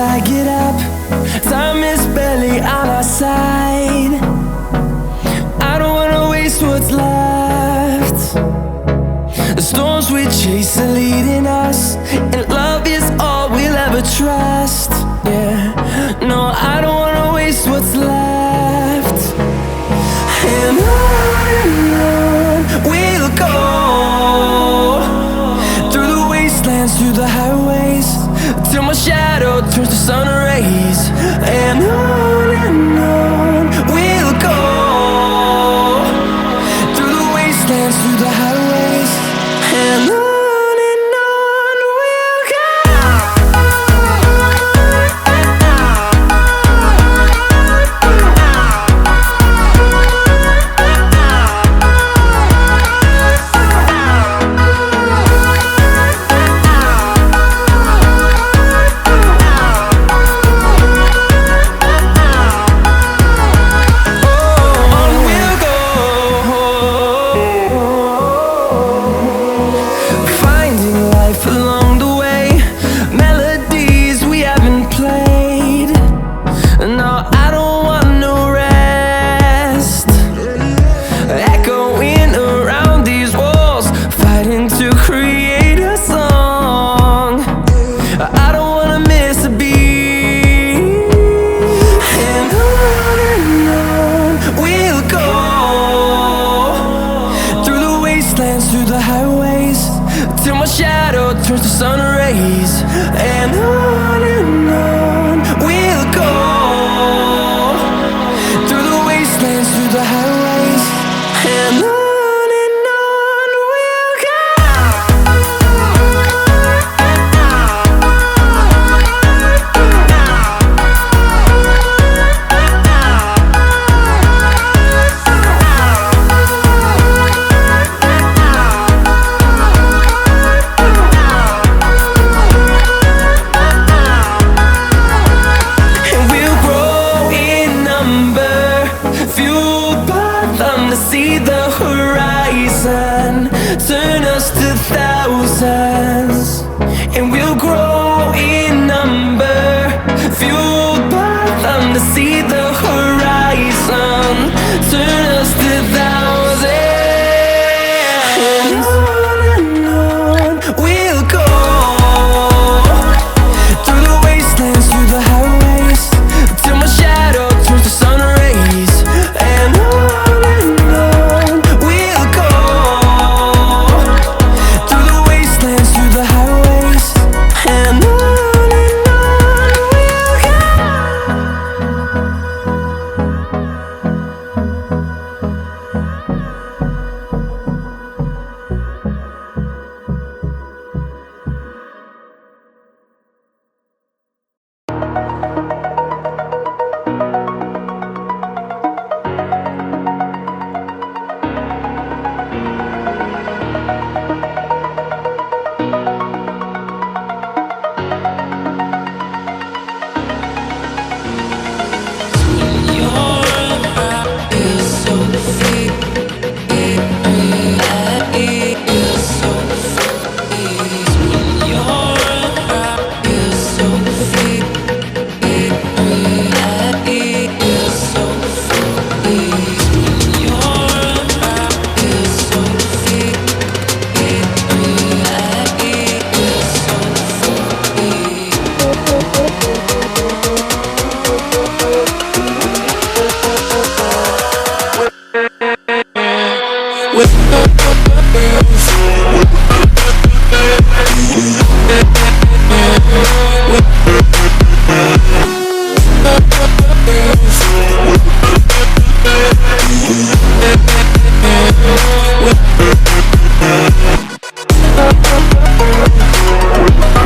I get up. Time is barely on our side. I don't wanna waste what's left. The storms we chase are leading us, and love is all we'll ever trust. Yeah, no, I don't wanna waste what's left. And on we'll go, through the wastelands, through the highways, till my shadow turns to sun rays. And on we'll go, through the wastelands, through the highways, and on we'll go. Along the way, melodies we haven't played. No, I don't want no rest. Echoing around these walls, fighting to create a song. I don't wanna miss a beat. And on we'll go, through the wastelands, through the highways, till my shadow turns to sun rays. And on